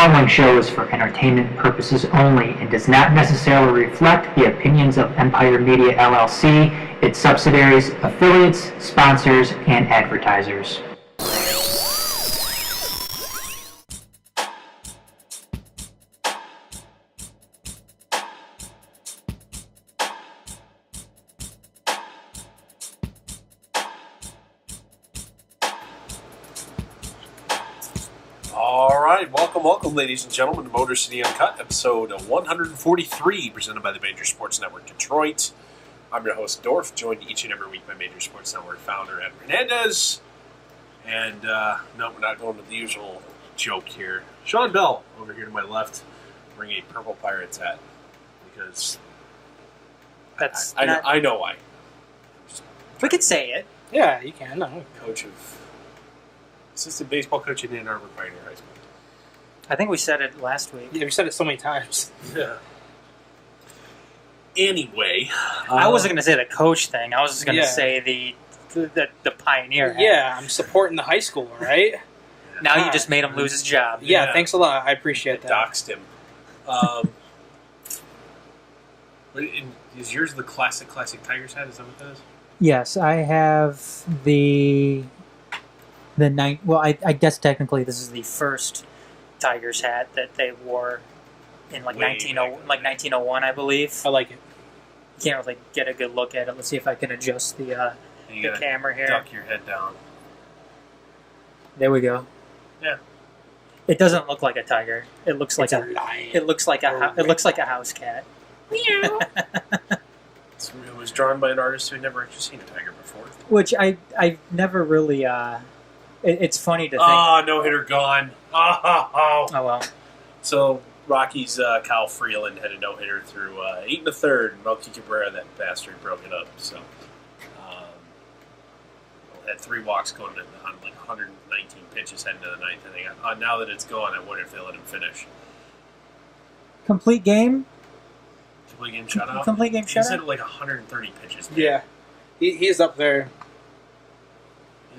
following show is for entertainment purposes only and does not necessarily reflect the opinions of Empire Media LLC, its subsidiaries, affiliates, sponsors, and advertisers. Welcome, ladies and gentlemen, to Motor City Uncut, episode 143, presented by the Major Sports Network Detroit. I'm your host, Dorf, joined each and every week by Major Sports Network founder, Avery Hernandez. And, no, we're not going with the usual joke here. Shawn Bell, over here to my left, wearing a purple Pirates hat, because I know why. We could say it. Yeah, you can. Assistant baseball coach in Ann Arbor Pioneer High School. I think we said it last week. Yeah, we said it so many times. Yeah. Anyway. I wasn't going to say the coach thing. I was just going to say the pioneer. Yeah, I'm supporting the high school, right? Now you just made him lose his job. Yeah, thanks a lot. I appreciate that. Doxed him. Is yours the classic Tigers hat? Is that what that is? Yes, I have the night. Well, I guess technically this is the first Tigers hat that they wore in like 1901, I believe. I like it. You can't really get a good look at it. Let's see if I can adjust the camera here. Duck your head down. There we go. Yeah. It doesn't look like a tiger. It looks like it looks like a house cat. Meow. It was drawn by an artist who had never actually seen a tiger before. Which I've never really. It's funny to think. Oh, no hitter gone. Oh well. So Rockies Kyle Freeland had a no hitter through 8 1/3. Melky Cabrera, that bastard, broke it up. So had 3 walks going on like 119 pitches heading to the 9th inning. Now that it's gone, I wonder if they let him finish. Complete game. Complete game shutout. Complete game shutout. He's hit like 130 pitches. Man. Yeah, he's up there.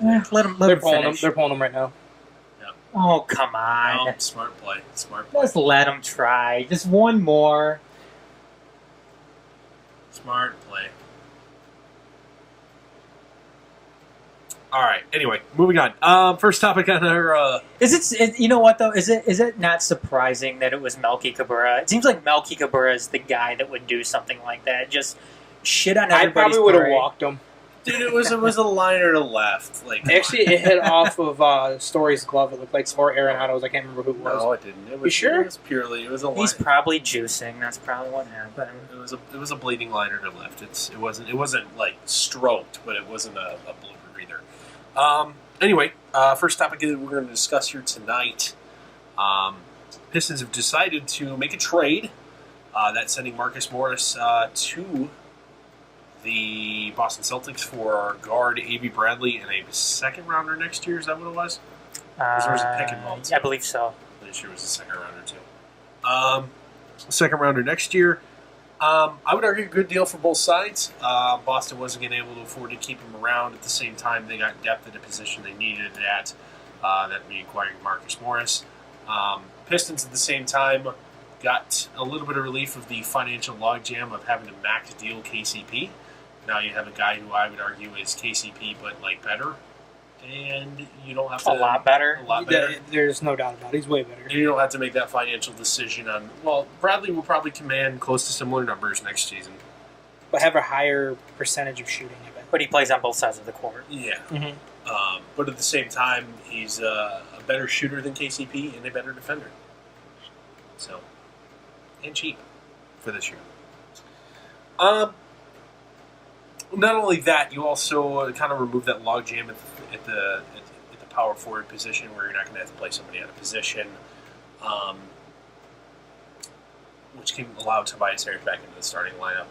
Let him finish. They're pulling him right now. Yeah. Oh, come on. No, smart play. Just let him try. Just one more. Smart play. All right. Anyway, moving on. First topic on our. Is it? You know what though? Is it not surprising that it was Melky Cabrera? It seems like Melky Cabrera is the guy that would do something like that. Just shit on everybody's. I probably would have walked him. Dude, it was a liner to left. Like actually, it hit off of Story's glove. It looked like or Arenado's. I can't remember who it was. No, it didn't. It was, you sure? It was a line. He's probably juicing. That's probably what happened. It was a bleeding liner to left. It wasn't like stroked, but it wasn't a blooper either. Anyway, first topic that we're going to discuss here tonight. Pistons have decided to make a trade. That's sending Marcus Morris to the Boston Celtics for guard Avery Bradley and a second rounder next year. Is that what it was? Or was it a pick involved? I believe so. This year was a second rounder too. Second rounder next year. I would argue a good deal for both sides. Boston wasn't going to be able to afford to keep him around. At the same time, they got depth at a position they needed it at. That would be acquiring Marcus Morris. Pistons at the same time got a little bit of relief of the financial logjam of having to max deal KCP. Now you have a guy who I would argue is KCP, but like better, and you don't have to a lot better. There's no doubt about it. He's way better. And you don't have to make that financial decision on. Well, Bradley will probably command close to similar numbers next season, but have a higher percentage of shooting. I bet. But he plays on both sides of the court. Yeah. Mm-hmm. But at the same time, he's a better shooter than KCP and a better defender. So, and cheap for this year. Not only that, you also kind of remove that logjam at the power forward position where you're not going to have to play somebody out of position, which can allow Tobias Harris back into the starting lineup.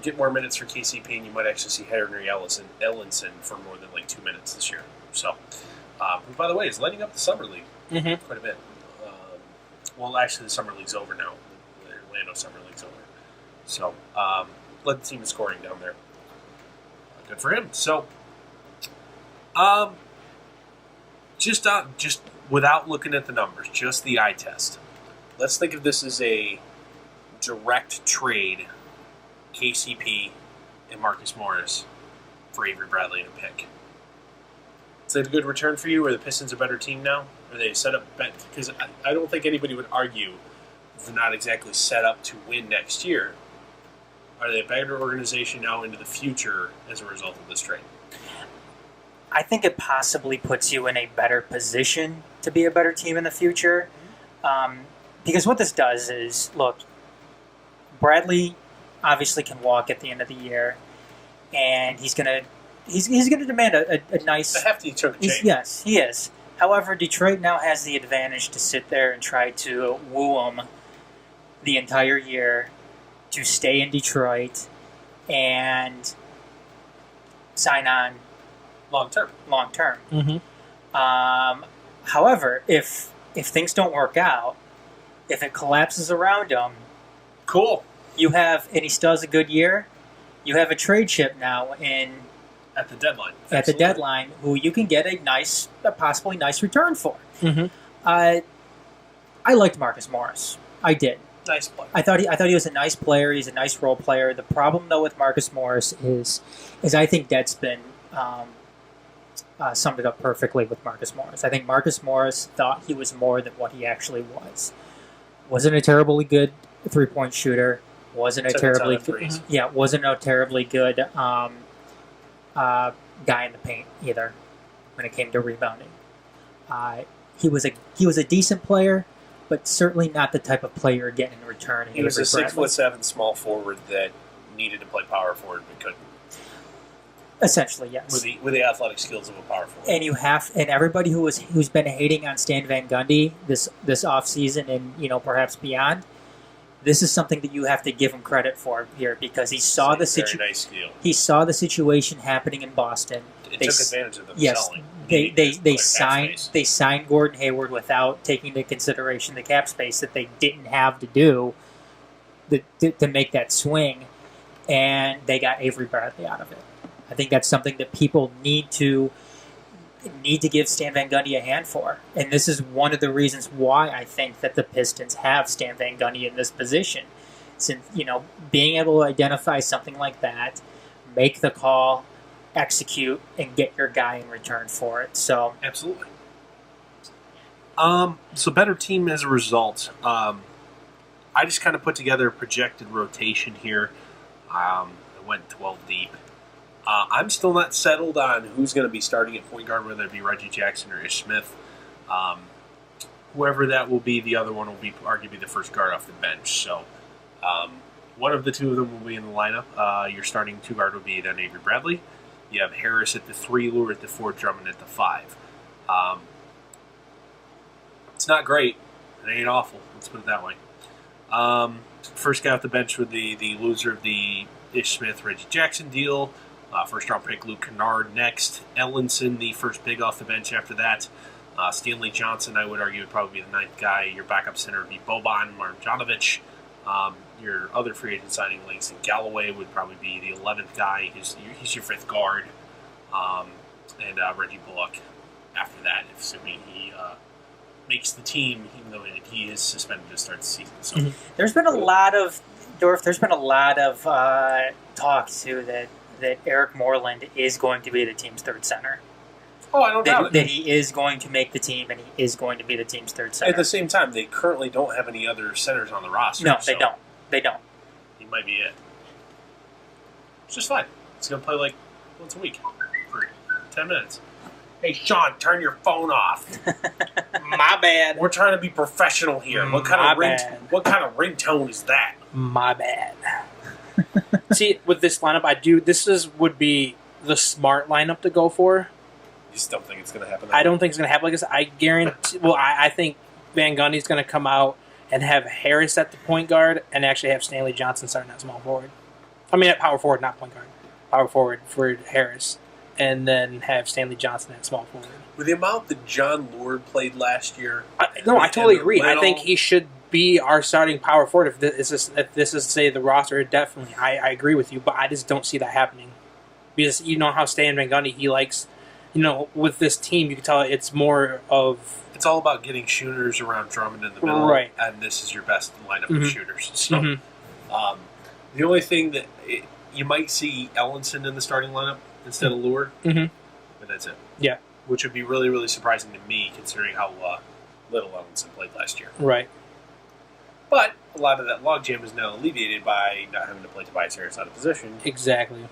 Get more minutes for KCP, and you might actually see Henry Ellenson for more than like 2 minutes this year. So, who, by the way, is lighting up the Summer League quite a bit. Well, actually, the Summer League's over now. The Orlando Summer League's over. So, led the team in scoring down there. Good for him. So, just without looking at the numbers, just the eye test, let's think of this as a direct trade, KCP and Marcus Morris for Avery Bradley and a pick. Is that a good return for you? Are the Pistons a better team now? Are they set up? Because I don't think anybody would argue they're not exactly set up to win next year. Are they a better organization now into the future as a result of this trade? I think it possibly puts you in a better position to be a better team in the future. Because what this does is, look, Bradley obviously can walk at the end of the year, and he's gonna demand a nice, a hefty chunk of change. Yes, he is. However, Detroit now has the advantage to sit there and try to woo him the entire year to stay in Detroit and sign on Long term. Mm-hmm. However, if things don't work out, if it collapses around him, Cool. you have, and he still has a good year, you have a trade chip now At the deadline. at the Absolutely. deadline who you can get a possibly nice return for. Mm-hmm. I liked Marcus Morris. I did. Nice play. I thought he was a nice player. He's a nice role player. The problem though with Marcus Morris is I think Deadspin summed it up perfectly with Marcus Morris. I think Marcus Morris thought he was more than what he actually was. Wasn't a terribly good 3-point shooter. Wasn't a Took a ton terribly of threes. wasn't a terribly good guy in the paint either when it came to rebounding. He was a decent player, but certainly not the type of player you're getting in return. He was a Avery Bradley. 6'7" small forward that needed to play power forward but couldn't. Essentially, yes. With the athletic skills of a power forward. And everybody who's been hating on Stan Van Gundy this offseason and perhaps beyond, this is something that you have to give him credit for here because he saw the Very nice deal. he saw the situation happening in Boston. It took advantage of them Yes, selling. they signed Gordon Hayward without taking into consideration the cap space that they didn't have to do to make that swing, and they got Avery Bradley out of it. I think that's something that people need to give Stan Van Gundy a hand for, and this is one of the reasons why I think that the Pistons have Stan Van Gundy in this position. Since being able to identify something like that, make the call, execute, and get your guy in return for it. So Absolutely. So better team as a result. I just kind of put together a projected rotation here. I went 12 deep. I'm still not settled on who's going to be starting at point guard, whether it be Reggie Jackson or Ish Smith. Whoever that will be, the other one will be arguably the first guard off the bench. So one of the two of them will be in the lineup. Your starting two guard will be then Avery Bradley. You have Harris at the 3, Lure at the 4, Drummond at the 5. It's not great. It ain't awful. Let's put it that way. First guy off the bench with the loser of the Ish Smith, Reggie Jackson deal. First round pick Luke Kennard next. Ellenson, the first big off the bench after that. Stanley Johnson, I would argue, would probably be the 9th guy. Your backup center would be Boban Marjanovic. Your other free agent signing, Langston Galloway, would probably be the 11th guy. He's your 5th guard. And Reggie Bullock after that, if assuming he makes the team, even though he is suspended to start the season. So there's been a lot of talk too that Eric Moreland is going to be the team's third center. Oh, I don't doubt it. That he is going to make the team, and he is going to be the team's third center. At the same time, they currently don't have any other centers on the roster. No, so they don't. They don't. He might be it. It's just fine. He's going to play like once a week for 10 minutes. Hey, Sean, turn your phone off. My bad. We're trying to be professional here. What kind of ringtone is that? My bad. See, with this lineup, would be the smart lineup to go for. You just don't think it's going to happen? I don't think it's going to happen like this. I guarantee. Well, I think Van Gundy's going to come out and have Harris at the point guard and actually have Stanley Johnson starting at small forward. I mean, at power forward, not point guard. Power forward for Harris. And then have Stanley Johnson at small forward. With the amount that John Lord played last year... I totally agree. I think he should be our starting power forward. If this is say, the roster, definitely. I agree with you, but I just don't see that happening. Because you know how Stan Van Gundy, he likes with this team, you can tell it's more of... It's all about getting shooters around Drummond in the middle, right? And this is your best lineup of shooters. So, the only thing that you might see Ellenson in the starting lineup instead of Lure, but that's it. Yeah, which would be really, really surprising to me considering how little Ellenson played last year. Right. But a lot of that logjam is now alleviated by not having to play Tobias Harris out of position. Exactly.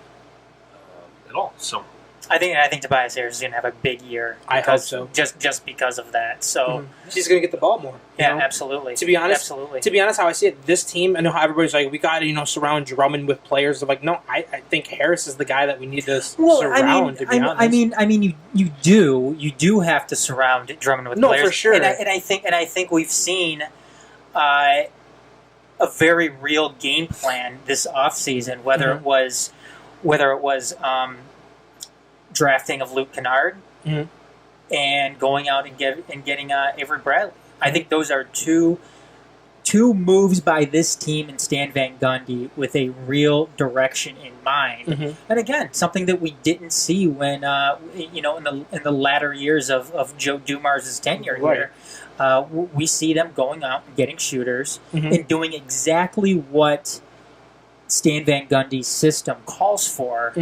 At all. So I think Tobias Harris is going to have a big year. I hope so. Just because of that. So he's going to get the ball more. Yeah, absolutely. To be honest, how I see it, this team, I know how everybody's like, we got to surround Drummond with players. I'm like, no, I think Harris is the guy that we need to surround. To be honest, I mean, you do have to surround Drummond with players. No, for sure. And I think we've seen a very real game plan this offseason, whether it was drafting of Luke Kennard and going out and getting Avery Bradley. I think those are two moves by this team and Stan Van Gundy with a real direction in mind. And again, something that we didn't see when in the latter years of Joe Dumars' tenure here. We see them going out and getting shooters and doing exactly what Stan Van Gundy's system calls for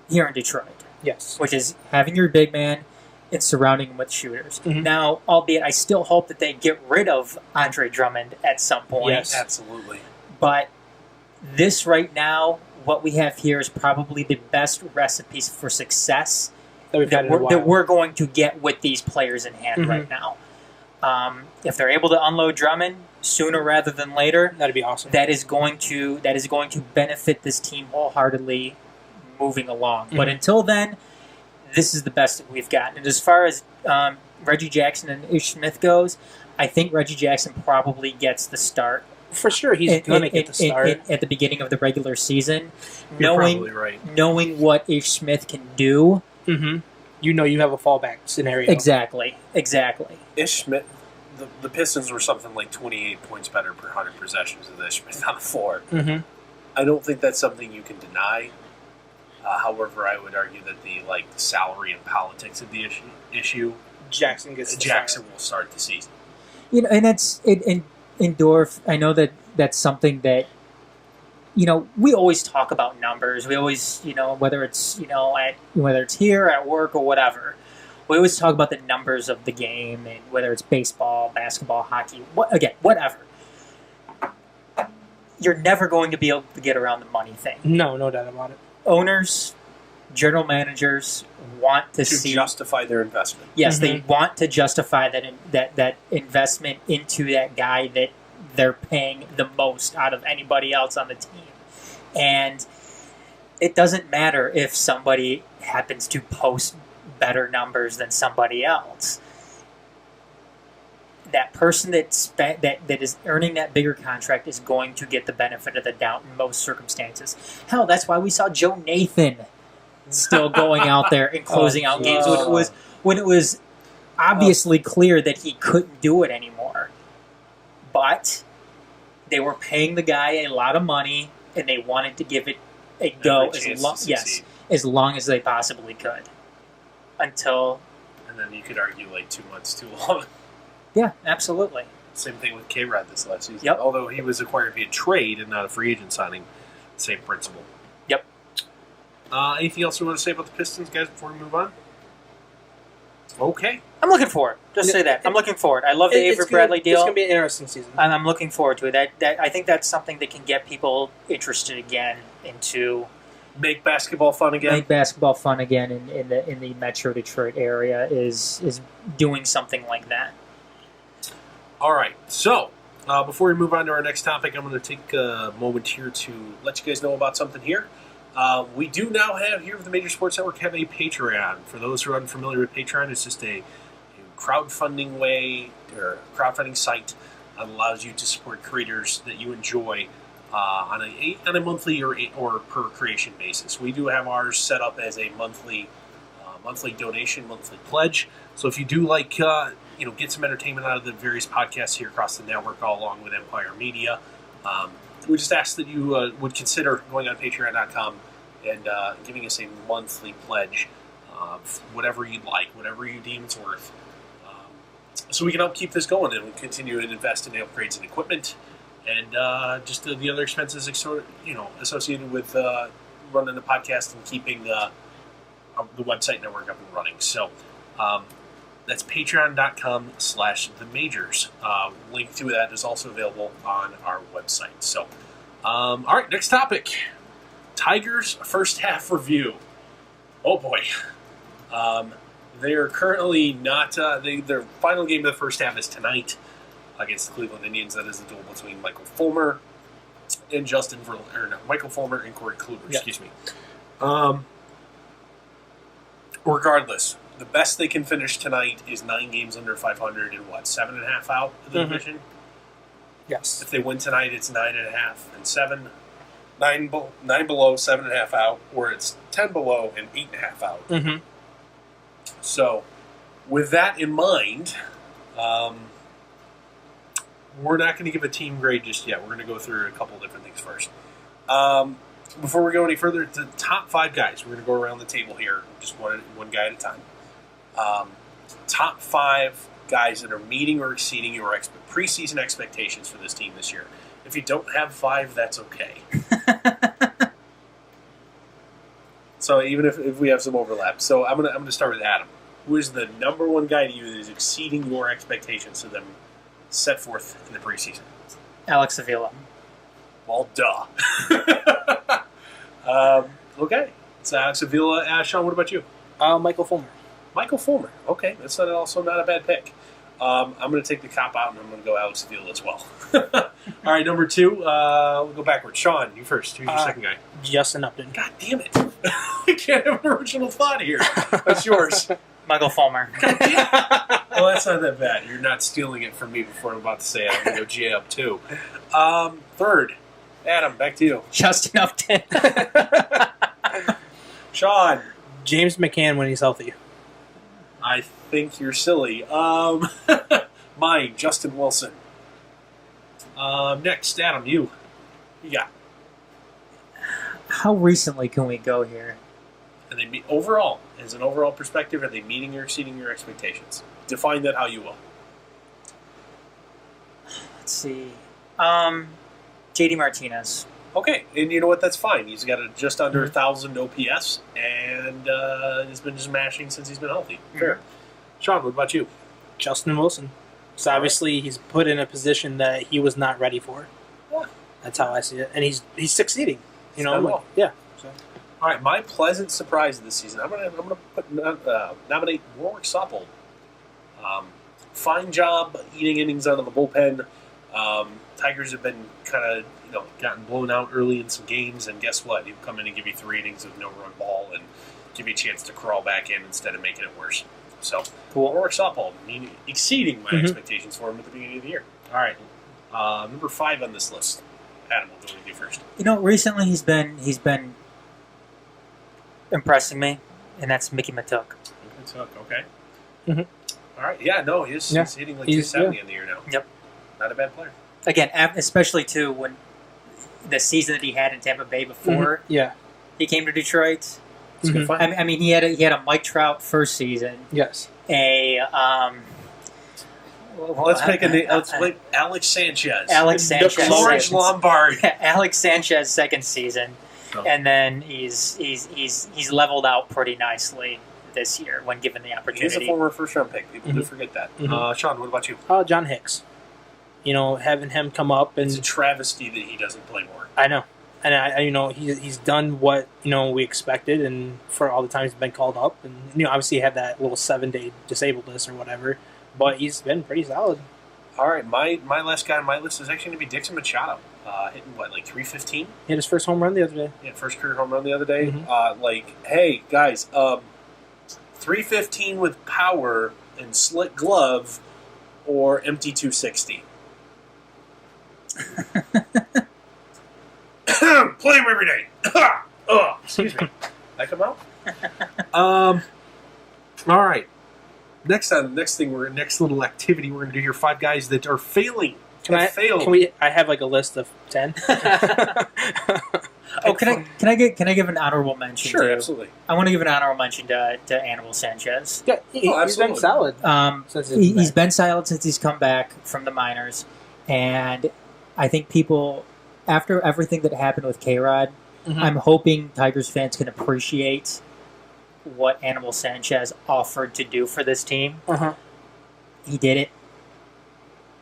here in Detroit. Yes. Which is having your big man and surrounding him with shooters. Now, albeit I still hope that they get rid of Andre Drummond at some point. Yes, absolutely. But this right now, what we have here is probably the best recipes for success that we're going to get with these players in hand right now. If they're able to unload Drummond sooner rather than later, that'd be awesome. That is going to benefit this team wholeheartedly moving along. But until then, this is the best that we've gotten. And as far as Reggie Jackson and Ish Smith goes, I think Reggie Jackson probably gets the start. For sure, he's going to get the start at the beginning of the regular season. You're probably right. Knowing what Ish Smith can do. You have a fallback scenario. Exactly. Ish Smith, the Pistons were something like 28 points better per 100 possessions than Ish Smith on the floor. I don't think that's something you can deny. However, I would argue that the salary and politics of the issue, Jackson will start the season. And that's in Dorf. I know that's something that we always talk about numbers. We always whether it's whether it's here at work or whatever. We always talk about the numbers of the game, and whether it's baseball, basketball, hockey, whatever. You're never going to be able to get around the money thing. No doubt about it. Owners, general managers want to justify their investment. Yes, they want to justify that investment into that guy that they're paying the most out of anybody else on the team. And it doesn't matter if somebody happens to post better numbers than somebody else. That person that is earning that bigger contract is going to get the benefit of the doubt in most circumstances. Hell, that's why we saw Joe Nathan still going out there and closing out games when it was obviously clear that he couldn't do it anymore. But they were paying the guy a lot of money, and they wanted to give it a go as long as they possibly could. And then you could argue 2 months too long. Yeah, absolutely. Same thing with K-Rod this last season. Yep. Although he was acquired via trade and not a free agent signing, same principle. Yep. Anything else you want to say about the Pistons, guys, before we move on? Okay. I'm looking forward. Just say that. I'm looking forward. I love the Avery Bradley deal. It's going to be an interesting season. And I'm looking forward to it. That I think that's something that can get people interested again into... Make basketball fun again. Make basketball fun again in the Metro Detroit area is doing something like that. All right. So, before we move on to our next topic, I'm going to take a moment here to let you guys know about something here. We do now have, here at the Major Sports Network, have a Patreon. For those who are unfamiliar with Patreon, it's just a crowdfunding way, or crowdfunding site that allows you to support creators that you enjoy on a monthly or per creation basis. We do have ours set up as a monthly donation, monthly pledge. So if you do like, get some entertainment out of the various podcasts here across the network, all along with Empire Media, we just ask that you would consider going on Patreon.com and giving us a monthly pledge. whatever you'd like, whatever you deem it's worth. So we can help keep this going and continue to invest in upgrades and equipment and just the other expenses associated with running the podcast and keeping the website network up and running. So that's patreon.com/themajors. Link to that is also available on our website. So, all right, next topic. Tigers first half review. Oh boy. They are currently not. Their final game of the first half is tonight against the Cleveland Indians. That is a duel between Michael Fulmer and Michael Fulmer and Corey Kluber. Yeah. Excuse me. Regardless, the best they can finish tonight is 9 games under 500 and 7.5 out of the division. Yes. If they win tonight, it's 9.5 and 7. 9 below, 7.5 out, or it's 10 below and 8.5 out. Mm-hmm. So, with that in mind, we're not going to give a team grade just yet. We're going to go through a couple different things first. Before we go any further, the top 5 guys, we're going to go around the table here, just one guy at a time. Top 5 guys that are meeting or exceeding your preseason expectations for this team this year. If you don't have 5, that's okay. So even if we have some overlap. So I'm gonna start with Adam. Who is the number 1 guy to you that is exceeding your expectations of them set forth in the preseason? Alex Avila. Well, duh. Okay. So Alex Avila. Sean, what about you? Michael Fulmer. Michael Fulmer. Okay, that's also not a bad pick. I'm going to take the cop out, and I'm going to go Alex Avila as well. All right, number 2. We'll go backwards. Sean, you first. Who's your second guy? Justin Upton. God damn it. I can't have an original thought here. That's yours. Michael Fulmer. Well, that's not that bad. You're not stealing it from me before I'm about to say it. I'm going to go G up too. Third. Adam, back to you. Justin Upton. Sean. James McCann when he's healthy. I think you're silly. Mine, Justin Wilson. Next, Adam, you got. How recently can we go here? And they meet overall, as an overall perspective, are they meeting or exceeding your expectations? Define that how you will. Let's see. JD Martinez. Okay, and you know what? That's fine. He's got just under 1,000 OPS, and has been just mashing since he's been healthy. Fair. Sean, what about you? Justin Wilson. So obviously he's put in a position that he was not ready for. Yeah. That's how I see it, and he's succeeding. You know, well. yeah. So. All right, my pleasant surprise this season. I'm gonna nominate Warwick Sopple. Fine job eating innings out of the bullpen. Tigers have been kind of gotten blown out early in some games, and guess what? He'll come in and give you 3 innings of no-run ball and give you a chance to crawl back in instead of making it worse. So, cool. Warwick Sopple, exceeding my expectations for him at the beginning of the year. All right, number 5 on this list. Adam, we'll go with you first. Recently he's been impressing me, and that's Mickey Matuk. Okay. Mm-hmm. All right. Yeah, no, he's hitting like 270 in the year now. Yep. Not a bad player. Again, especially too when the season that he had in Tampa Bay before he came to Detroit. It's good fun. I mean, he had a Mike Trout first season. Yes. Let's make Alex Sanchez. Alex Sanchez. Lawrence Lombard. Alex Sanchez second season, and then he's leveled out pretty nicely this year when given the opportunity. He's a former first-round pick. People do forget that. Sean, what about you? John Hicks. Having him come up and it's a travesty that he doesn't play more. I know, and I he's done what we expected, and for all the times he's been called up, and obviously he had that little 7-day disabled list or whatever, but he's been pretty solid. All right, my last guy on my list is actually going to be Dixon Machado, hitting 315. He had his first home run the other day. Yeah, first career home run the other day. Hey guys, 315 with power and slick glove, or empty 260. Play him every day. Excuse me. That come out? All right. Next little activity we're going to do here. 5 guys that are failing. I have like a list of 10? Oh, can I give an honorable mention? Sure, to, absolutely. I want to give an honorable mention to Anibal Sanchez. Yeah, he's been solid. He's been solid since he's come back from the minors, and I think people, after everything that happened with K-Rod, I'm hoping Tigers fans can appreciate what Anibal Sanchez offered to do for this team. He did it.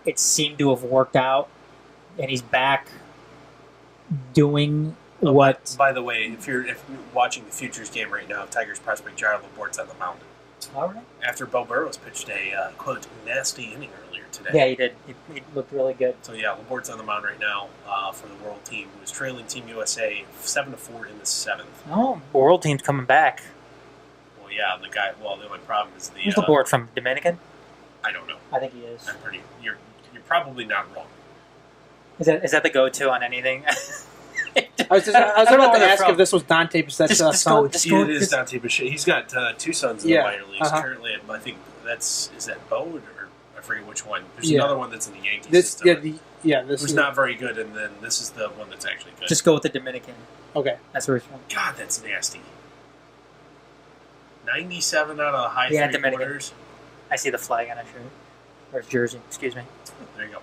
It seemed to have worked out, and he's back doing what. By the way, if you're watching the Futures game right now, Tigers prospect Jared Laporte's on the mound. All right. After Bo Burrows pitched a quote nasty inning earlier today. Yeah, he did. He looked really good. So yeah, Laporte's on the mound right now for the World Team, who is trailing Team USA 7-4 in the 7th. Oh, World Team's coming back. Well, yeah, the guy. Well, the only problem is the. Who's Laporte from Dominican? I don't know. I think he is. You're probably not wrong. Is that the go-to on anything? I was about to ask if this was Dante Pichetto's son. It is Dante Bichette. He's got 2 sons in the minor leagues currently. I think is that Bo, or I forget which one. There's another one that's in the Yankees system. This was not very good, and then this is the one that's actually good. Just go with the Dominican. Okay, that's where it's from. God, that's nasty. 97 out of the high Dominican. 3/4. I see the flag on his shirt or his jersey. Excuse me. There you go.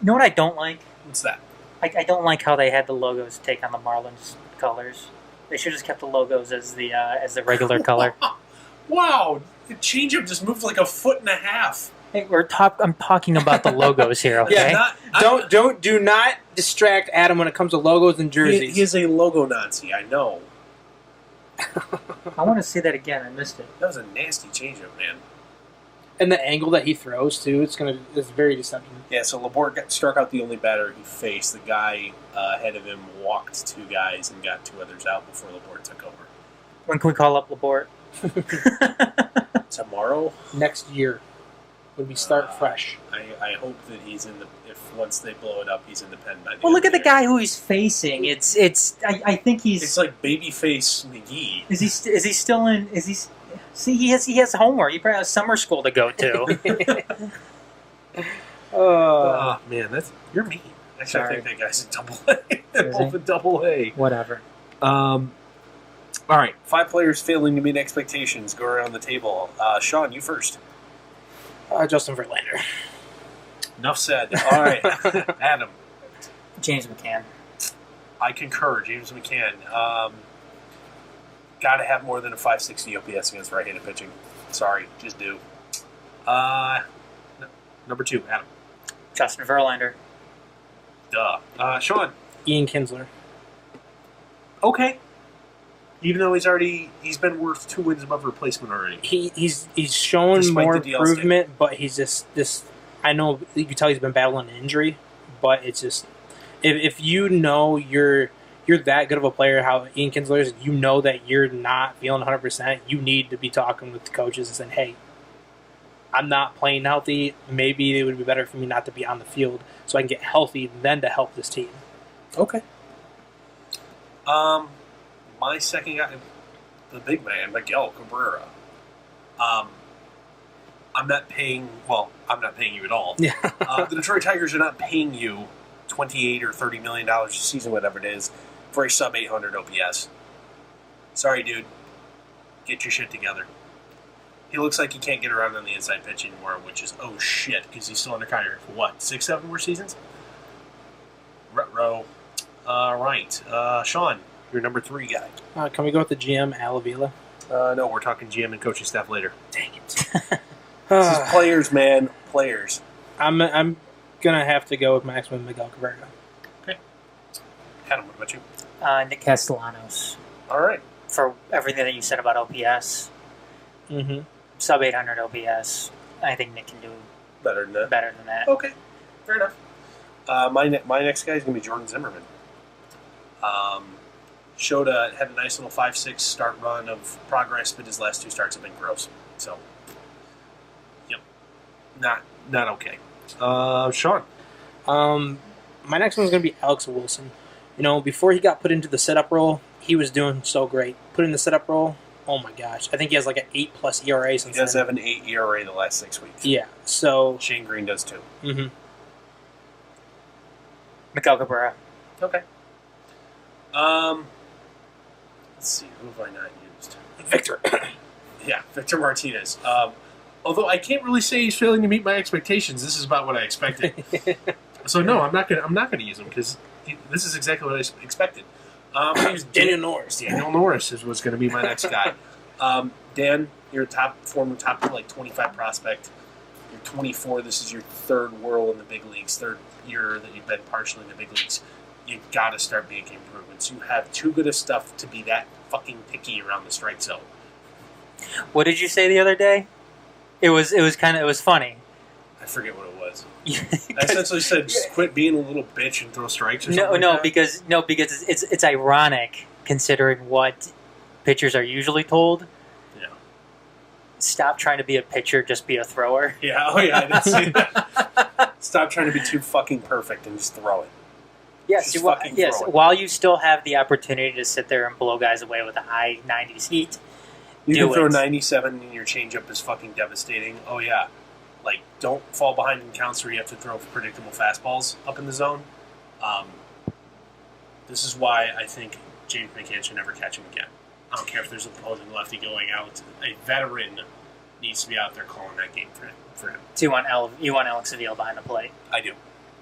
You know what I don't like? What's that? I don't like how they had the logos take on the Marlins colors. They should have just kept the logos as the regular color. Wow, the changeup just moved like a foot and a half. Hey, I'm talking about the logos here. Okay. Do not distract Adam when it comes to logos and jerseys. He is a logo Nazi. I know. I want to see that again. I missed it. That was a nasty changeup, man. And the angle that he throws too, it's very deceptive. Yeah, so Laporte struck out the only batter he faced. The guy ahead of him walked 2 guys and got 2 others out before Laporte took over. When can we call up Laporte? Tomorrow? Next year. When we start fresh. I hope that he's in once they blow it up, he's in the pen by the Well, look at the guy who he's facing. I think he's. It's like Babyface McGee. Is he still in? Is he? See, he has homework. He probably has summer school to go to. Oh man, you're mean. Actually, Sorry. I think that guy's a double A. They're both a double A. Whatever. All right, 5 players failing to meet expectations. Go around the table. Shawn, you first. Justin Verlander. Enough said. All right, Adam. James McCann. I concur. James McCann. Got to have more than a 560 OPS against right-handed pitching. Sorry, just do. Number 2, Adam. Justin Verlander. Duh. Shawn. Ian Kinsler. Okay. Even though he's been worth 2 wins above replacement already. He's shown Despite more the DL improvement, but he's just I know you can tell he's been battling an injury, but it's just if you know you're that good of a player, how Ian Kinsler is, you know that you're not feeling 100%. You need to be talking with the coaches and saying, "Hey, I'm not playing healthy. Maybe it would be better for me not to be on the field so I can get healthy, then to help this team." Okay. My second guy, the big man, Miguel Cabrera. I'm not paying you at all. Yeah. The Detroit Tigers are not paying you $28 or $30 million a season, whatever it is, for a sub 800 OPS. Sorry, dude. Get your shit together. He looks like he can't get around on the inside pitch anymore, which is oh shit, because he's still under contract for what, 6-7 more seasons? Ruh-roh. Right. Shawn, you're number 3 guy. Can we go with the GM, Al Avila? No, we're talking GM and coaching staff later. Dang it. This is players, man. Players. I'm gonna have to go with my X-Men, Miguel Cabrera. Okay. Adam, what about you? Nick Castellanos. All right. For everything that you said about OPS. Mm-hmm. Sub 800 OPS. I think Nick can do Better than that. that. Okay. Fair enough. My next guy is going to be Jordan Zimmerman. Had a nice little 5-6 start run of progress, but his last 2 starts have been gross. So, yep. Not okay. Shawn. My next one is going to be Alex Wilson. You know, before he got put into the setup role, he was doing so great. Put in the setup role, oh my gosh. I think he has like an 8+ ERA since He does then. have an 8 ERA the last 6 weeks. Yeah, so... Shane Green does too. Mm-hmm. Miguel Cabrera. Okay. Let's see, who have I not used? Victor. Yeah, Victor Martinez. Although I can't really say he's failing to meet my expectations. This is about what I expected. So no, I'm not gonna use him because this is exactly what I expected. Daniel Norris. Daniel Norris was going to be my next guy. Dan, you're a former top 25 prospect. You're 24. This is your third whirl in the big leagues, third year that you've been partially in the big leagues. You got to start making improvements. You have too good of stuff to be that fucking picky around the strike zone. What did you say the other day? It was funny. I forget what it was. I essentially said, just quit being a little bitch and throw strikes or something. Because it's ironic considering what pitchers are usually told. Yeah. Stop trying to be a pitcher, just be a thrower. Yeah, I didn't say that. Stop trying to be too fucking perfect and just throw it. Yes, while you still have the opportunity to sit there and blow guys away with a high 90s heat, you can throw 97 and your changeup is fucking devastating. Oh, yeah. Don't fall behind in counts where you have to throw predictable fastballs up in the zone. This is why I think James McCann should never catch him again. I don't care if there's an opposing lefty going out. A veteran needs to be out there calling that game for him. So you want Alex Avila behind the plate? I do.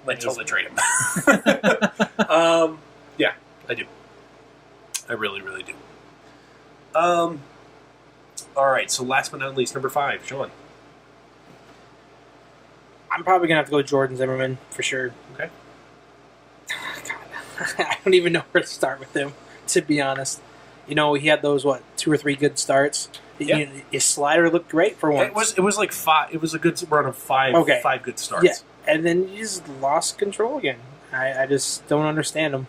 Until they trade him. Yeah, I do. I really, really do. All right, so last but not least, number 5, Sean. I'm probably going to have to go with Jordan Zimmerman for sure. Okay. God, I don't even know where to start with him, to be honest. He had those, 2 or 3 good starts. Yeah. His slider looked great for once. It was like 5. It was a good run of 5. Okay. 5 good starts. Yeah, and then he just lost control again. I just don't understand him.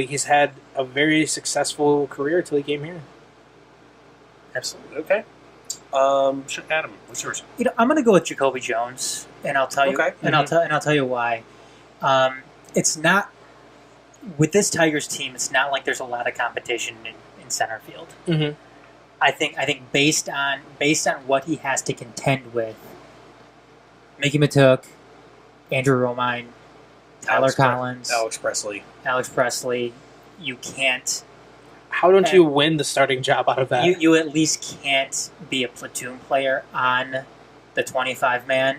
He's had a very successful career until he came here. Absolutely. Okay. Adam, what's yours? I'm going to go with Jacoby Jones, and I'll tell you. Okay. And I'll tell you why. It's not with this Tigers team. It's not like there's a lot of competition in center field. Mm-hmm. I think based on what he has to contend with, Mickey Matuk, Andrew Romine, Tyler Collins, Alex Presley, you can't. How don't you win the starting job out of that? You at least can't be a platoon player on the 25-man.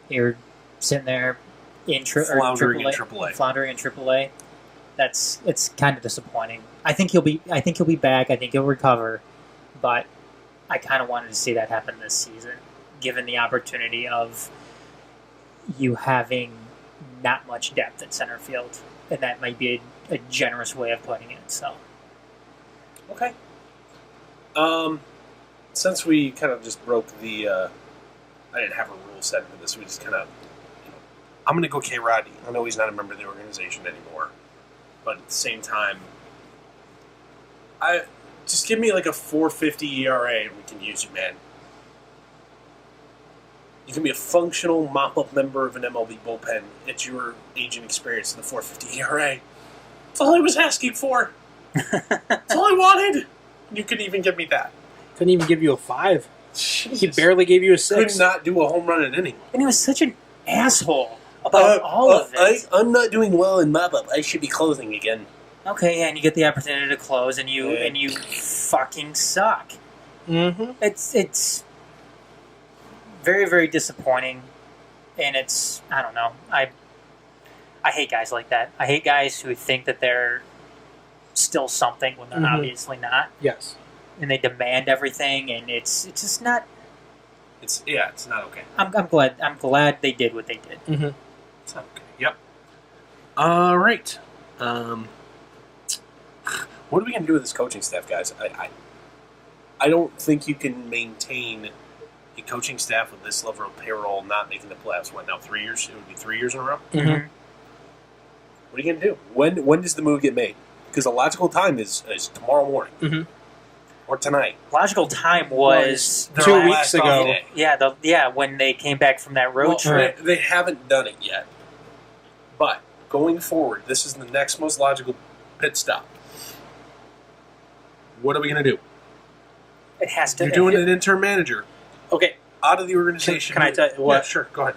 You're sitting there floundering in AAA. Floundering in AAA. It's kind of disappointing. I think he'll be back. I think he'll recover, but I kind of wanted to see that happen this season, given the opportunity of you having not much depth at center field, and that might be a generous way of putting it. So. Okay. Since we kind of just broke the, I didn't have a rule set for this. We just kind of, I'm going to go K. Rodney. I know he's not a member of the organization anymore, but at the same time, just give me like a 4.50 ERA and we can use you, man. You can be a functional mop-up member of an MLB bullpen at your age and experience in the 4.50 ERA. That's all I was asking for. That's all I wanted. You couldn't even give me that. Couldn't even give you a 5. Jesus. He barely gave you a 6. Could not do a home run in an inning. And he was such an asshole about all of it. I'm not doing well in mop-up. I should be closing again. Okay, yeah, and you get the opportunity to close, and you fucking suck. Mm-hmm. It's very, very disappointing, and I don't know. I hate guys like that. I hate guys who think that they're still something when they're obviously not. Yes. And they demand everything, and it's just not. It's not okay. I'm glad they did what they did. Mm-hmm. It's not okay. Yep. All right. What are we gonna do with this coaching staff, guys? I don't think you can maintain a coaching staff with this level of payroll not making the playoffs. What now? 3 years? It would be 3 years in a row. Mm-hmm. What are you gonna do? When does the move get made? Because the logical time is tomorrow morning. Mm-hmm. Or tonight. Logical time was 2 weeks ago. Yeah, when they came back from that road trip. They haven't done it yet. But going forward, this is the next most logical pit stop. What are we going to do? It has to. You're doing an interim manager. Okay. Out of the organization. Can I tell you what? Yeah, sure. Go ahead.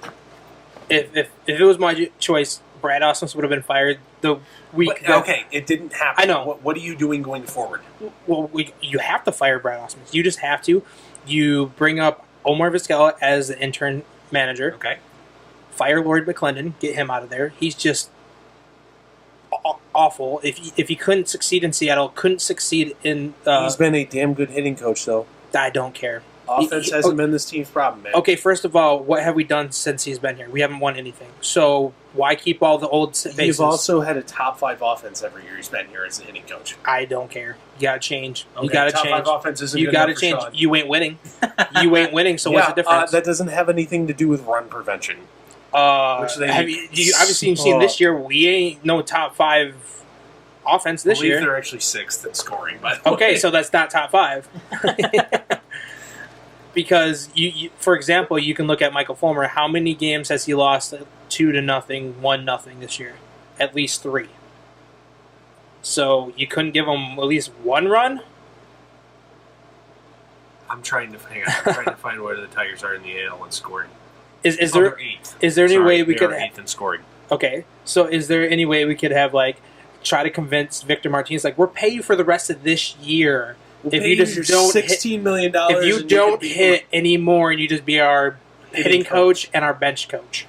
If it was my choice, Brad Ausmus would have been fired the week. Okay, it didn't happen. I know. What are you doing going forward? Well, you have to fire Brad Ausmus. You just have to. You bring up Omar Vizquel as the intern manager. Okay. Fire Lloyd McClendon. Get him out of there. He's just awful. If he couldn't succeed in Seattle, couldn't succeed in... He's been a damn good hitting coach, though. I don't care. Offense hasn't been this team's problem, man. Okay, first of all, what have we done since he's been here? We haven't won anything. So why keep all the old faces? You've also had a top 5 offense every year he's been here as a hitting coach. I don't care. You got to change. Okay, You got to top change. 5 offense isn't You good got to enough for change. Shawn. You ain't winning. You ain't winning. So what's the difference? That doesn't have anything to do with run prevention. Which they have you obviously seen this year? We ain't no top 5 offense this I believe year. they're actually 6th in scoring. By the Okay, way. so that's not top 5. Because you, for example, you can look at Michael Fulmer. How many games has he lost 2-0, 1-0 this year? At least 3. So you couldn't give him at least 1 run. I'm trying to find where the Tigers are in the AL in scoring. Is They're there 8th. is there any Sorry, way we they could are 8th in scoring? Okay, so is there any way we could have try to convince Victor Martinez we'll pay you for the rest of this year if you just don't hit $16 million. if you don't hit anymore and you just be our hitting coach and our bench coach.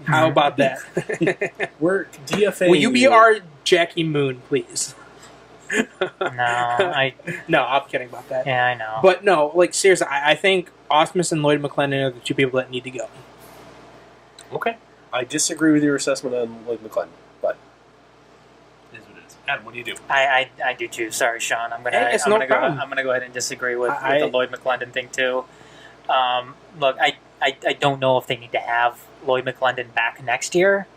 How about that? We're DFA. Will you be our Jackie Moon, please? No, I'm kidding about that. Yeah, I know. But no, seriously, I think Ausmus and Lloyd McClendon are the 2 people that need to go. Okay. I disagree with your assessment on Lloyd McClendon, but it is what it is. Adam, what do you do? I do too. Sorry, Sean. I'm gonna go ahead and disagree with the Lloyd McClendon thing too. Look, I don't know if they need to have Lloyd McClendon back next year.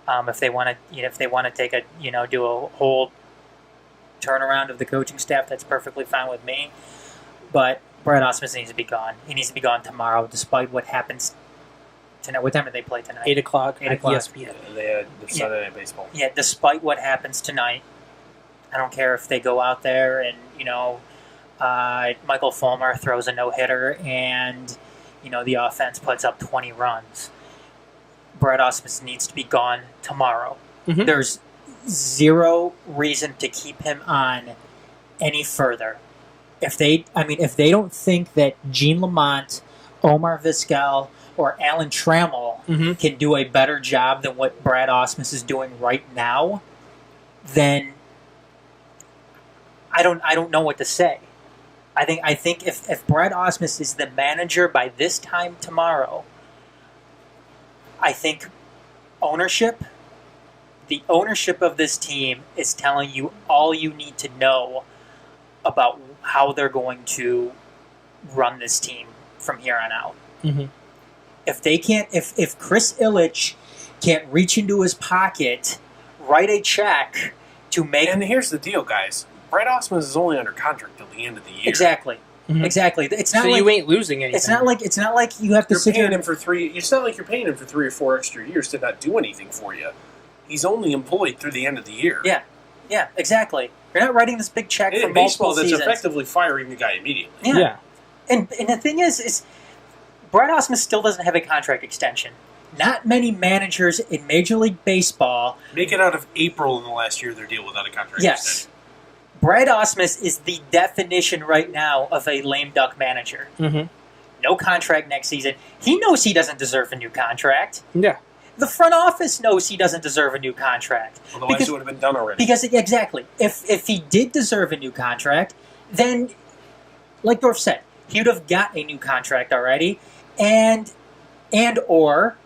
If they want to take do a whole turnaround of the coaching staff, that's perfectly fine with me. But Brad Ausmus needs to be gone. He needs to be gone tomorrow, despite what happens tonight. What time do they play tonight? 8 o'clock. 8 o'clock. ESPN. They had the Sunday Night Baseball. Yeah, despite what happens tonight, I don't care if they go out there and Michael Fulmer throws a no-hitter and the offense puts up 20 runs. Brad Ausmus needs to be gone tomorrow. Mm-hmm. There's zero reason to keep him on any further. If they don't think that Gene Lamont, Omar Vizquel, or Alan Trammell can do a better job than what Brad Ausmus is doing right now, then I don't know what to say. I think if Brad Ausmus is the manager by this time tomorrow, I think the ownership of this team is telling you all you need to know about how they're going to run this team from here on out. Mm-hmm. If Chris Ilitch can't reach into his pocket, write a check to make... And here's the deal, guys. Brad Ausmus is only under contract till the end of the year. Exactly. Mm-hmm. Exactly. It's not you ain't losing anything. It's not like you have to You're sit paying here him for 3. It's not like you're paying him for 3 or 4 extra years to not do anything for you. He's only employed through the end of the year. Yeah, exactly. You're not writing this big check for in baseball, multiple that's seasons. effectively firing the guy immediately. Yeah. And the thing is Brad Ausmus still doesn't have a contract extension. Not many managers in Major League Baseball make it out of April in the last year of their deal without a contract extension. Brad Ausmus is the definition right now of a lame duck manager. Mm-hmm. No contract next season. He knows he doesn't deserve a new contract. Yeah. The front office knows he doesn't deserve a new contract. Otherwise, it would have been done already. Because, exactly. If he did deserve a new contract, then, like Dorf said, he would have got a new contract already, or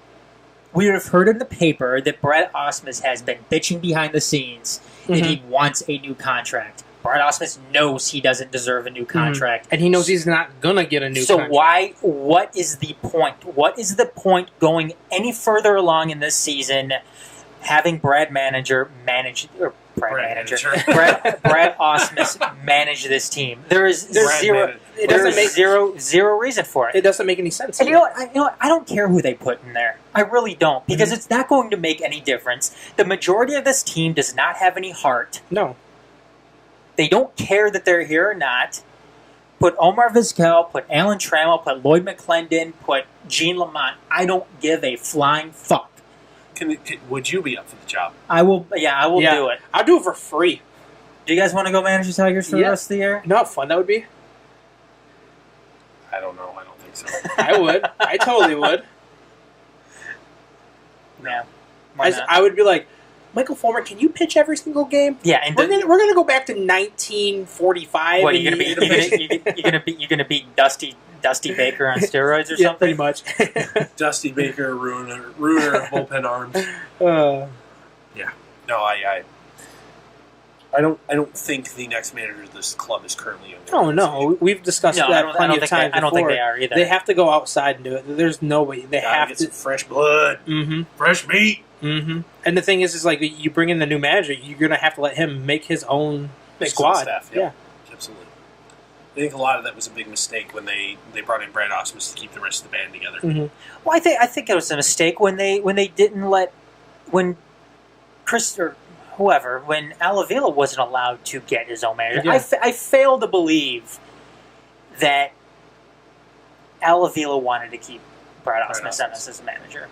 we would have heard in the paper that Brad Ausmus has been bitching behind the scenes that he wants a new contract. Brad Ausmus knows he doesn't deserve a new contract. And he knows he's not going to get a new contract. So what is the point? What is the point going any further along in this season having Brad Ausmus manage this team? There's zero reason for it. It doesn't make any sense. And you know what? I don't care who they put in there. I really don't, because it's not going to make any difference. The majority of this team does not have any heart. No. They don't care that they're here or not. Put Omar Vizquel, put Alan Trammell, put Lloyd McClendon, put Gene Lamont. I don't give a flying fuck. Would you be up for the job? I will. Yeah, I will do it. I'll do it for free. Do you guys want to go manage the Tigers for the rest of the year? You know how fun that would be? I don't know. I don't think so. I would. I totally would. Yeah. Why not? I would be like, Michael Fulmer, can you pitch every single game? Yeah, and we're gonna go back to 1945. What, you're gonna beat Dusty Baker on steroids or something? Pretty much. Dusty Baker, ruiner of bullpen arms. Yeah. No, I don't think the next manager of this club is currently in there. Oh no, we've discussed that plenty of times. I don't think they are either. They have to go outside and do it. There's no way they have get to. some fresh blood, fresh meat. Mm-hmm. And the thing is like you bring in the new manager, you're gonna have to let him make his own squad. Staff, yeah, absolutely. I think a lot of that was a big mistake when they brought in Brad Ausmus to keep the rest of the band together. Mm-hmm. Well, I think it was a mistake when they didn't let Chris or whoever when Al Avila wasn't allowed to get his own manager. Yeah. I fail to believe that Al Avila wanted to keep Brad Ausmus as a manager.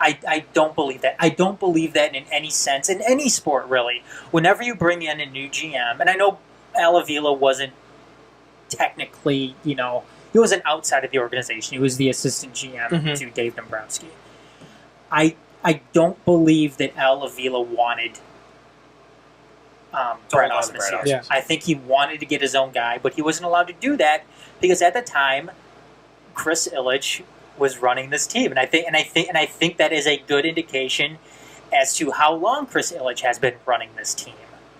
I don't believe that. I don't believe that in any sense, in any sport, really. Whenever you bring in a new GM, and I know Al Avila wasn't technically, he wasn't outside of the organization. He was the assistant GM to Dave Dombrowski. I don't believe that Al Avila wanted Brad Ausmus here. Yeah. I think he wanted to get his own guy, but he wasn't allowed to do that because at the time, Chris Ilitch was running this team, and I think that is a good indication as to how long Chris Ilitch has been running this team.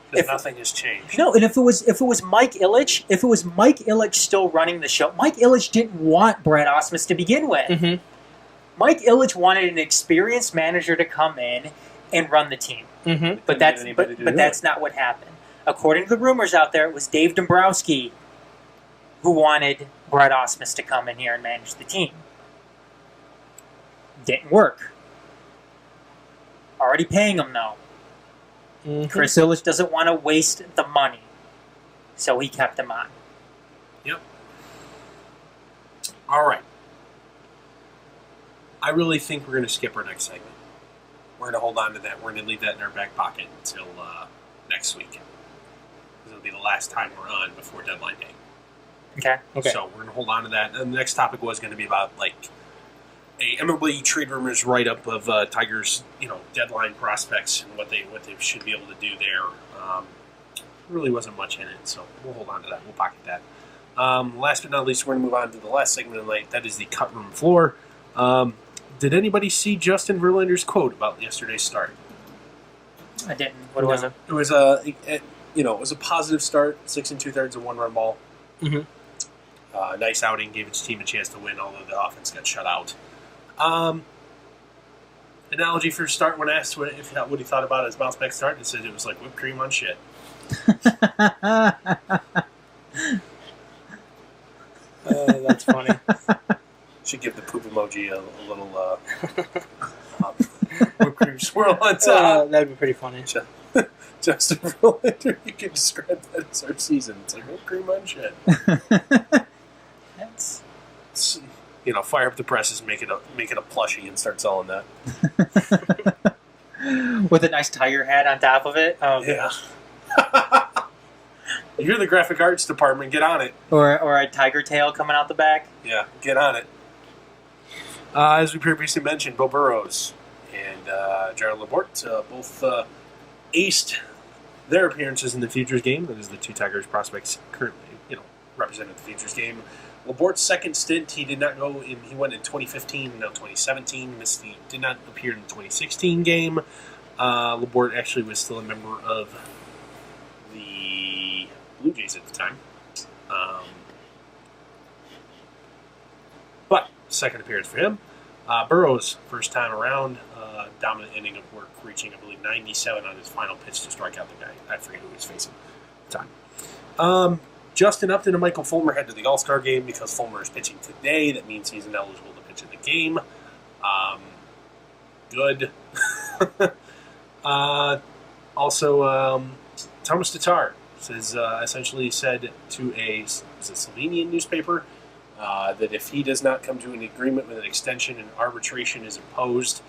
Because nothing has changed. No, and if it was Mike Ilitch still running the show, Mike Ilitch didn't want Brad Ausmus to begin with. Mm-hmm. Mike Ilitch wanted an experienced manager to come in and run the team. Mm-hmm. But that's not what happened. According to the rumors out there, it was Dave Dombrowski who wanted Brad Ausmus to come in here and manage the team. Didn't work. Already paying him though. Mm-hmm. Chris Ilitch doesn't want to waste the money, so he kept him on. Yep. All right. I really think we're going to skip our next segment. We're going to hold on to that. We're going to leave that in our back pocket until next week. It'll be the last time we're on before deadline day. Okay. So we're going to hold on to that. And the next topic was going to be about a MLB trade rumors write-up of Tigers, deadline prospects and what they should be able to do there. Really wasn't much in it, so we'll hold on to that. We'll pocket that. Last but not least, we're going to move on to the last segment of the night. That is the cut room floor. Did anybody see Justin Verlander's quote about yesterday's start? I didn't. What was it? It was a positive start. 6 2/3 of 1-run ball. Mm-hmm. Nice outing, gave its team a chance to win, although the offense got shut out. Analogy for start when asked what he thought about his bounce back start, he said it was like whipped cream on shit. That's funny. Should give the poop emoji a little whipped cream swirl on top. That'd be pretty funny. Justin Verlander, you can describe that as our season. It's like whipped cream on shit. That's... fire up the presses, make it a plushie, and start selling that. With a nice Tiger hat on top of it. Oh, yeah. You're the graphic arts department. Get on it. Or a tiger tail coming out the back. Yeah, get on it. As we previously mentioned, Bo Burrows and Jared Laporte both aced their appearances in the Futures game. That is the two Tigers prospects currently, represented the Futures game. Laporte's second stint, he did not go in. He went in 2015 and now 2017. He did not appear in the 2016 game. Laporte actually was still a member of the Blue Jays at the time. But second appearance for him. Burrows, first time around, dominant inning of work, reaching, I believe, 97 on his final pitch to strike out the guy. I forget who he was facing at the time. Justin Upton and Michael Fulmer head to the All-Star game because Fulmer is pitching today. That means he's ineligible to pitch in the game. Good. Also, Thomas Tatar essentially said to a Slovenian newspaper that if he does not come to an agreement with an extension and arbitration is imposed,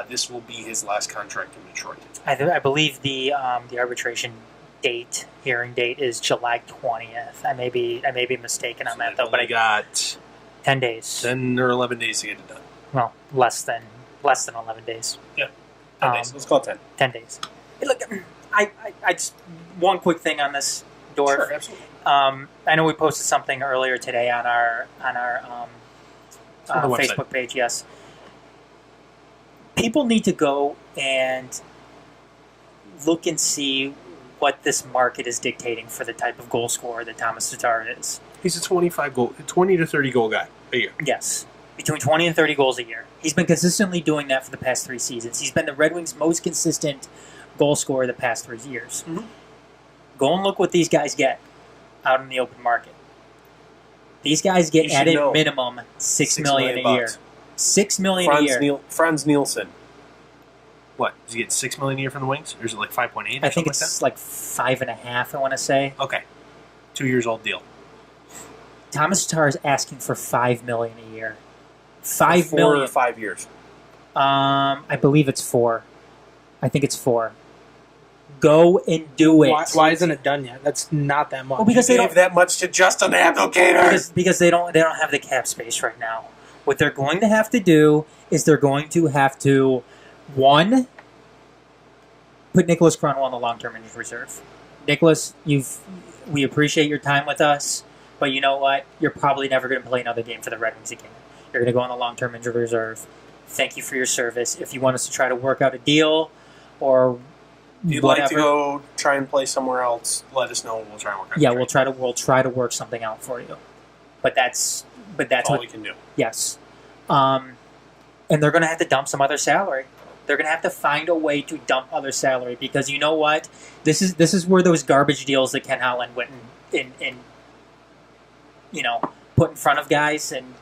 This will be his last contract in Detroit. I believe the arbitration hearing date is July 20th. I may be mistaken on that though, but I got 10 days. 10 or 11 days to get it done. Well, less than 11 days. Yeah, 10 days. Let's call it 10. 10 days. Hey, look, I just one quick thing on this, Dorf. Sure, absolutely. I know we posted something earlier today on our On the Facebook page. Yes, people need to go and look and see what this market is dictating for the type of goal scorer that Thomas Tatar is. He's a 20 to 30 goal guy a year. Yes, between 20 and 30 goals a year. He's been consistently doing that for the past 3 seasons. He's been the Red Wings' most consistent goal scorer the past 3 years. Mm-hmm. Go and look what these guys get out in the open market. These guys get at a minimum $6 million a year. $6 million a year. Franz Nielsen. What? Does he get $6 million a year from the Wings? Or is it like 5.8? I think it's like 5.5, I want to say. Okay. 2 years old deal. Thomas Tatar is asking for $5 million a year. $4 million. or 5 years. I believe it's 4. I think it's 4. Go and do it. Why isn't it done yet? That's not that much. Well, because they gave don't that much to Justin Abdelkader. because they don't have the cap space right now. What they're going to have to do is they're going to have to, one, put Nicholas Kronwall on the long-term injured reserve. Nicholas, we appreciate your time with us, but you know what? You're probably never going to play another game for the Red Wings again. You're going to go on the long-term injured reserve. Thank you for your service. If you want us to try to work out a deal or if you'd whatever, like to go try and play somewhere else, let us know. We'll try and work out. Yeah, we'll try to work something out for you. But that's all what we can do. Yes. And they're going to have to dump some other salary. They're going to have to find a way to dump other salary because you know what? This is where those garbage deals that Ken Holland went and put in front of guys and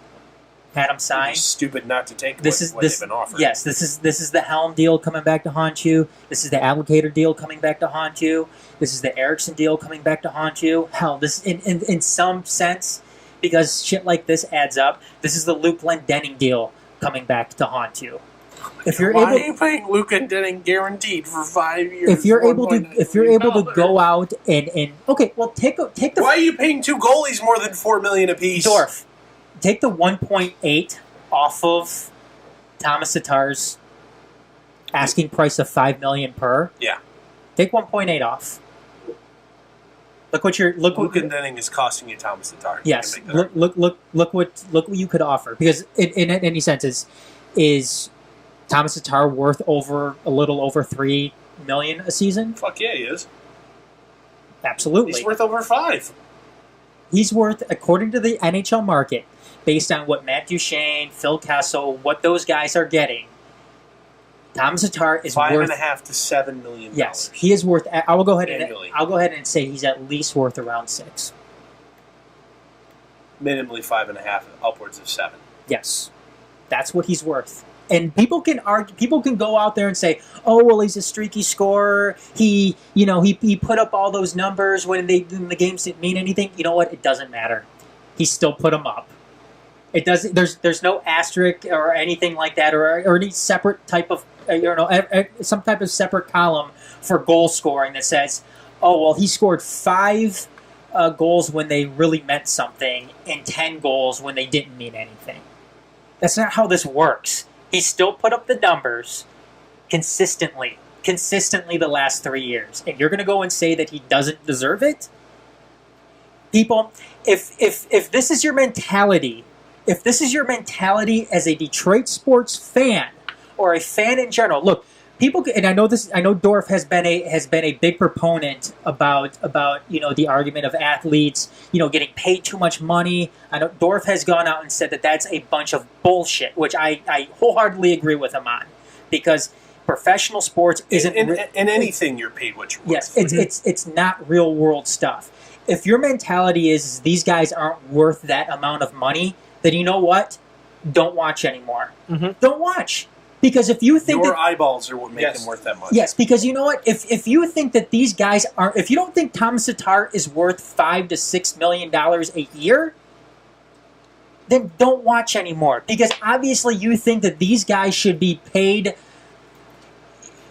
had them sign. Stupid not to take They've been offered. Yes, this is the Helm deal coming back to haunt you. This is the Applicator deal coming back to haunt you. This is the Erickson deal coming back to haunt you. Hell, this in some sense, because shit like this adds up. This is the Luke Glendening deal coming back to haunt you. If you're Why are you paying Luke Glendening guaranteed for 5 years? If you're able to go out and okay, well take the. Why are you paying 2 goalies more than $4 million apiece? Dorf, take the 1.8 off of Thomas Tatar's asking price of $5 million per. Yeah. Take 1.8 off. Look what Glendening is costing you, Thomas Tatar. Yes. Look what you could offer because in any sense is Thomas Tatar worth a little over $3 million a season? Fuck yeah, he is. Absolutely. He's worth over 5. He's worth, according to the NHL market, based on what Matt Duchene, Phil Kessel, what those guys are getting, Thomas Tatar is worth $5.5 to $7 million. Yes, he is worth. I'll go ahead and say he's at least worth around 6. Minimally 5.5, upwards of 7. Yes, that's what he's worth. And people can argue. People can go out there and say, "Oh, well, he's a streaky scorer. He put up all those numbers when the games didn't mean anything." You know what? It doesn't matter. He still put them up. It doesn't. There's no asterisk or anything like that, or any separate type of some type of separate column for goal scoring that says, "Oh, well, he scored 5 goals when they really meant something, and 10 goals when they didn't mean anything." That's not how this works. He still put up the numbers consistently the last 3 years. And you're going to go and say that he doesn't deserve it? People, if this is your mentality, as a Detroit sports fan or a fan in general, look, people, and I know Dorf has been a big proponent about the argument of athletes getting paid too much money. I know Dorf has gone out and said that that's a bunch of bullshit, which I wholeheartedly agree with him on, because professional sports isn't in anything you're paid what you're worth. Yes, it's not real world stuff. If your mentality is these guys aren't worth that amount of money, then you know what? Don't watch anymore. Mm-hmm. Don't watch. Because if you think your eyeballs are what make them worth that much. Yes, because you know what? If you think that these guys aren't, if you don't think Thomas Tatar is worth $5 to $6 million a year, then don't watch anymore. Because obviously you think that these guys should be paid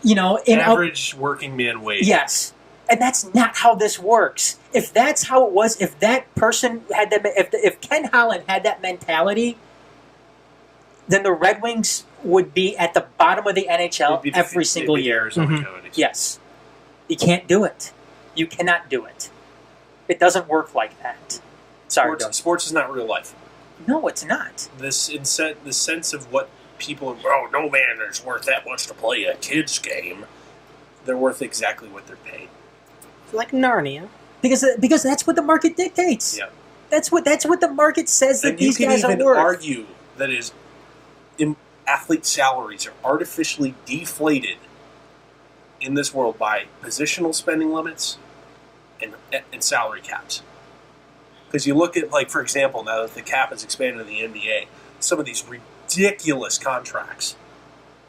average working man wage. Yes. And that's not how this works. If that's how it was, if that person had that, if Ken Holland had that mentality, then the Red Wings would be at the bottom of the NHL every single year. Yes. You can't do it. You cannot do it. It doesn't work like that. Sorry, sports is not real life. No, it's not. The sense of what people, no man is worth that much to play a kid's game. They're worth exactly what they're paid. Like Narnia. Because that's what the market dictates. Yeah. That's what the market says that these guys are worth. You can even argue that athlete salaries are artificially deflated in this world by positional spending limits and salary caps. Because you look at, like, for example, now that the cap has expanded in the NBA, some of these ridiculous contracts.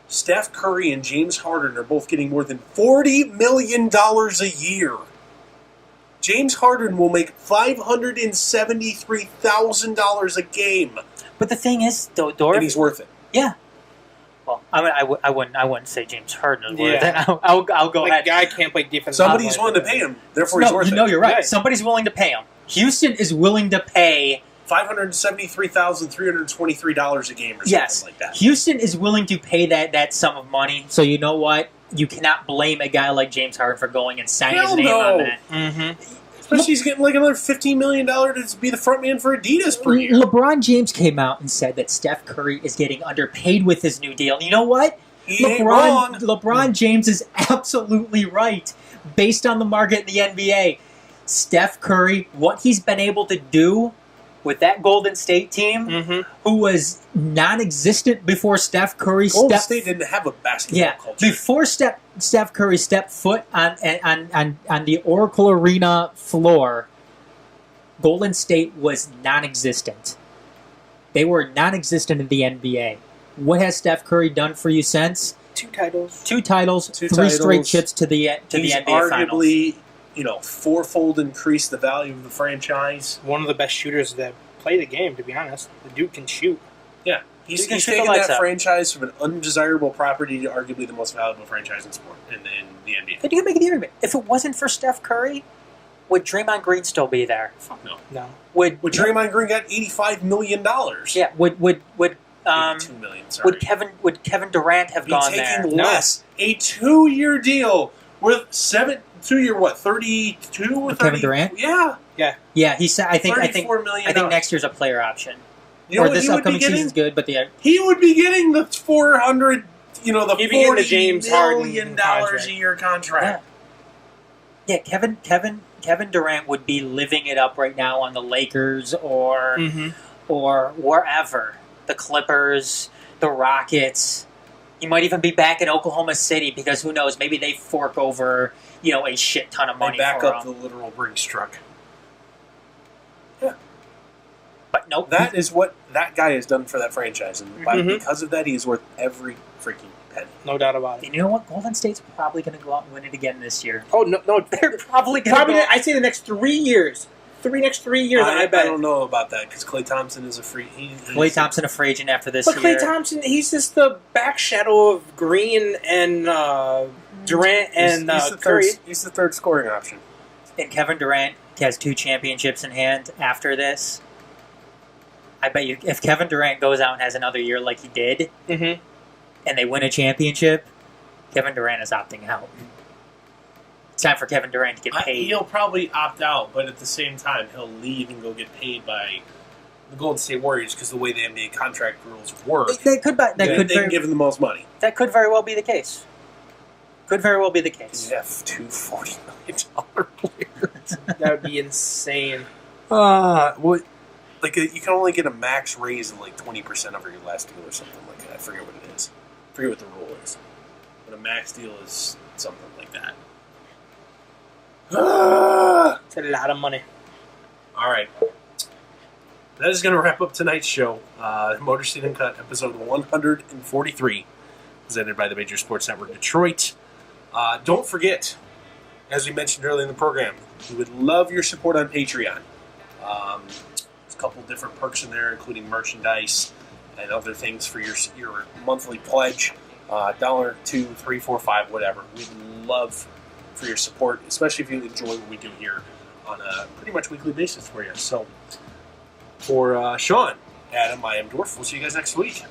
Steph Curry and James Harden are both getting more than $40 million a year. James Harden will make $573,000 a game. But the thing is, Dorf, and he's worth it. Yeah. Well, I wouldn't say James Harden is worth it. I'll go ahead. Guy can't play defense. Somebody's willing to pay him, therefore he's worth it. No, you're right. Somebody's willing to pay him. Houston is willing to pay $573,323 a game or something like that. Houston is willing to pay that sum of money. So you know what? You cannot blame a guy like James Harden for going and signing his name on that. Mm-hmm. Especially he's getting like another $15 million to be the front man for Adidas per year. LeBron James came out and said that Steph Curry is getting underpaid with his new deal. You know what? He ain't wrong. LeBron James is absolutely right. Based on the market in the NBA, Steph Curry, what he's been able to do with that Golden State team, who was non-existent before Steph Curry Golden State didn't have a basketball culture. Before Steph Curry stepped foot on the Oracle Arena floor, Golden State was non-existent. They were non-existent in the NBA. What has Steph Curry done for you since? Two titles. Three straight trips to the NBA arguably, Finals. Fourfold increased the value of the franchise. One of the best shooters that play the game, to be honest. The dude can shoot. Yeah. He's taken that franchise from an undesirable property to arguably the most valuable franchise in sport in the NBA. But you can make the argument. If it wasn't for Steph Curry, would Draymond Green still be there? Fuck no. No. Would Draymond Green got $85 million? Yeah. Would $2 million, sorry. Would Kevin Durant have gone there? Taking less. A 2-year deal with 2-year what? 32 or 30? Kevin Durant? Yeah. Yeah. He said. I think $34 million. I think next year's a player option. You know or this upcoming season's good, but he would be getting the $400, the $40 million a year contract. Yeah, Kevin Durant would be living it up right now on the Lakers or wherever, the Clippers, the Rockets. He might even be back in Oklahoma City because who knows? Maybe they fork over a shit ton of money. They back for up him. the literal Brinks truck. But nope. That is what that guy has done for that franchise, and because of that, he is worth every freaking penny. No doubt about it. And you know what? Golden State's probably going to go out and win it again this year. Oh no, They're probably going to. I say the next 3 years. Next 3 years. I don't know about that because Klay Thompson is a free. Klay Thompson a free agent after this year. But Klay Thompson, he's just the back shadow of Green and Durant and Curry. He's the third scoring option. And Kevin Durant has 2 championships in hand after this. I bet you if Kevin Durant goes out and has another year like he did, and they win a championship, Kevin Durant is opting out. It's time for Kevin Durant to get paid. He'll probably opt out, but at the same time, he'll leave and go get paid by the Golden State Warriors because the way the NBA contract rules work, they can give him the most money. That could very well be the case. You have $2 $40 million players. That would be insane. You can only get a max raise of 20% over your last deal or something like that. I forget what it is. I forget what the rule is. But a max deal is something like that. It's a lot of money. All right. That is going to wrap up tonight's show. Motor City Uncut, episode 143, presented by the Major Sports Network Detroit. Don't forget, as we mentioned earlier in the program, we would love your support on Patreon. There's a couple different perks in there, including merchandise and other things for your monthly pledge. $1, $2, $3, $4, $5, whatever. We'd love for your support, especially if you enjoy what we do here on a pretty much weekly basis for you. So, for Sean, Adam, I am Dorf. We'll see you guys next week.